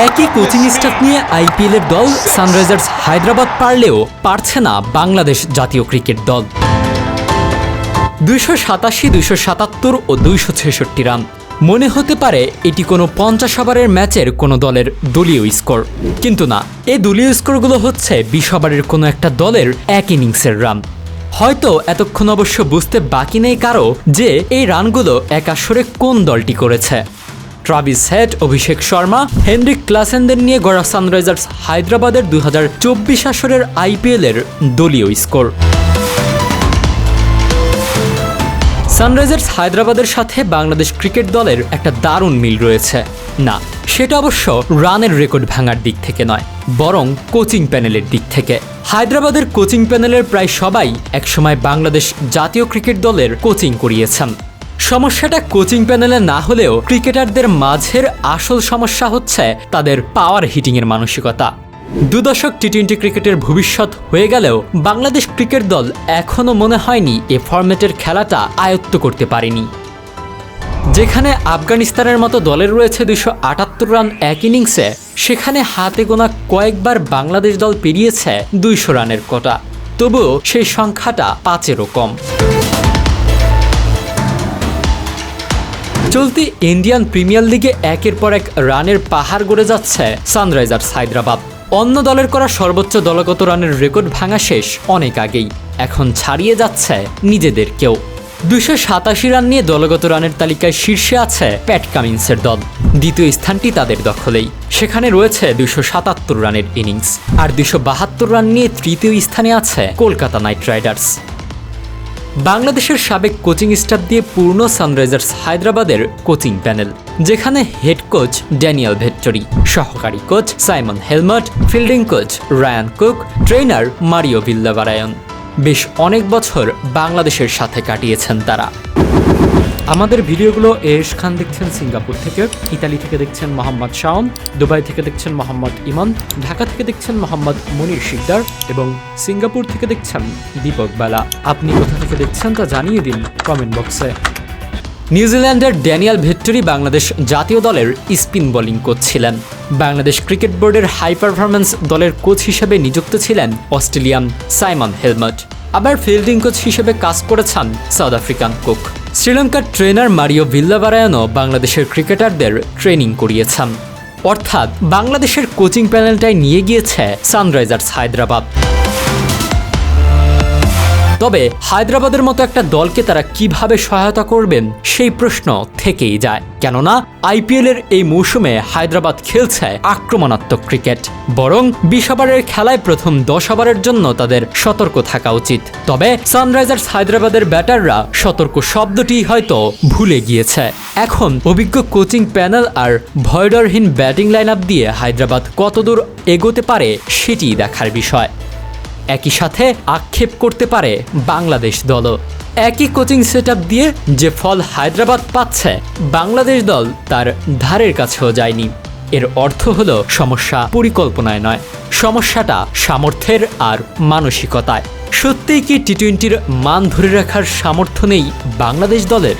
একই coaching staff নিয়ে আইপিএলের দল সানরাইজার্স হায়দ্রাবাদ পারলেও পারছে না বাংলাদেশ জাতীয় ক্রিকেট দল। 287, 277 ও 266 রান। মনে হতে পারে এটি কোনো 50 ওভারের ম্যাচের কোনো দলের দলীয় স্কোর, কিন্তু না, এই দলীয় স্কোরগুলো হচ্ছে 20 ওভারের কোনো একটা দলের এক ইনিংসের রান। হয়তো এতক্ষণ অবশ্য বুঝতে বাকি নেই কারো যে এই রানগুলো এক আসরে কোন দলটি করেছে। Travis head, Abhishek Sharma, Henrique ক্লাসেনদের নিয়ে গড়া সানরাইজার্স হায়দ্রাবাদের 2024 আসরের আইপিএলের দলীয় স্কোর। সানরাইজার্স হায়দ্রাবাদের সাথে বাংলাদেশ ক্রিকেট দলের একটা দারুণ মিল রয়েছে। না, সেটা অবশ্য রানের রেকর্ড ভাঙার দিক থেকে নয়, বরং কোচিং প্যানেলের দিক থেকে। হায়দ্রাবাদের কোচিং প্যানেলের প্রায় সবাই একসময় বাংলাদেশ জাতীয় ক্রিকেট দলের কোচিং করিয়েছেন। সমস্যাটা কোচিং প্যানেলে না হলেও ক্রিকেটারদের মাঝের আসল সমস্যা হচ্ছে তাদের পাওয়ার হিটিংয়ের মানসিকতা। 2 দশক টি-20 ক্রিকেটের ভবিষ্যৎ হয়ে গেলেও বাংলাদেশ ক্রিকেট দল এখনও মনে হয়নি এ ফরম্যাটের খেলাটা আয়ত্ত করতে পারেনি। যেখানে আফগানিস্তানের মতো দলের রয়েছে 278 রান এক ইনিংসে, সেখানে হাতে গোনা কয়েকবার বাংলাদেশ দল পেরিয়েছে 200 রানের কোটা, তবুও সেই সংখ্যাটা 5-এরও কম। চলতি ইন্ডিয়ান প্রিমিয়ার লিগে একের পর এক রানের পাহাড় গড়ে যাচ্ছে সানরাইজার্স হায়দ্রাবাদ। অন্য দলের করা সর্বোচ্চ দলগত রানের রেকর্ড ভাঙা শেষ অনেক আগেই, এখন ছাড়িয়ে যাচ্ছে নিজেদেরকেও। 287 রান নিয়ে দলগত রানের তালিকায় শীর্ষে আছে প্যাট কামিন্সের দল, দ্বিতীয় স্থানটি তাদের দখলেই। সেখানে রয়েছে 277 রানের ইনিংস, আর 272 রান নিয়ে তৃতীয় স্থানে আছে কলকাতা নাইট রাইডার্স। বাংলাদেশের সাবেক কোচিং স্টাফ দিয়ে পূর্ণ সানরাইজার্স হায়দ্রাবাদের কোচিং প্যানেল, যেখানে হেড কোচ ড্যানিয়েল ভেট্টরি, সহকারী coach Simon Helmot, fielding coach Ryan Cook, trainer Mario Villavarayan. বেশ অনেক বছর বাংলাদেশের সাথে কাটিয়েছেন তারা। আমাদের ভিডিওগুলো এশ খান দেখছেন সিঙ্গাপুর থেকে, ইতালি থেকে দেখছেন মোহাম্মদ শাওন, দুবাই থেকে দেখছেন মোহাম্মদ ইমান, ঢাকা থেকে দেখছেন মোহাম্মদ মনির শিকদার এবং সিঙ্গাপুর থেকে দেখছেন দীপক বালা। আপনি কোথা থেকে দেখছেন তা জানিয়ে দিন কমেন্ট বক্সে। নিউজিল্যান্ডের ড্যানিয়েল ভেট্টরি বাংলাদেশ জাতীয় দলের স্পিন বোলিং কোচ ছিলেন। বাংলাদেশ ক্রিকেট বোর্ডের হাই পারফরম্যান্স দলের কোচ হিসেবে নিযুক্ত ছিলেন অস্ট্রেলিয়ান সাইমন হেলমার্ট। আবার ফিল্ডিং কোচ হিসেবে কাজ করেছেন সাউথ আফ্রিকান কুক। শ্রীলঙ্কার ট্রেনার মারিও ভিল্লাভারায়নও বাংলাদেশের ক্রিকেটারদের ট্রেনিং করিয়েছেন। অর্থাৎ বাংলাদেশের কোচিং প্যানেলটাই নিয়ে গিয়েছে সানরাইজার্স হায়দ্রাবাদ। তবে হায়দ্রাবাদের মতো একটা দলকে তারা কিভাবে সহায়তা করবেন সেই প্রশ্ন থেকেই যায়, কেননা আইপিএলের এই মৌসুমে হায়দ্রাবাদ খেলছে আক্রমণাত্মক ক্রিকেট। বরং 20 ওভারের খেলায় প্রথম 10 ওভারের জন্য তাদের সতর্ক থাকা উচিত। তবে সানরাইজার্স হায়দ্রাবাদের ব্যাটাররা সতর্ক শব্দটি হয়তো ভুলে গিয়েছে। এখন অভিজ্ঞ কোচিং প্যানেল আর ভয়ডরহীন ব্যাটিং লাইন আপ দিয়ে হায়দ্রাবাদ কতদূর এগোতে পারে সেটি দেখার বিষয়। একই সাথে আক্ষেপ করতে পারে বাংলাদেশ দলও। একই কোচিং সেটআপ দিয়ে যে ফল হায়দ্রাবাদ পাচ্ছে, বাংলাদেশ দল তার ধারের কাছেও যায়নি। এর অর্থ হলো সমস্যা পরিকল্পনায় নয়, সমস্যাটা সামর্থ্যের আর মানসিকতায়। সত্যিই কি টি-20-র মান ধরে রাখার সামর্থ্য নেই বাংলাদেশ দলের?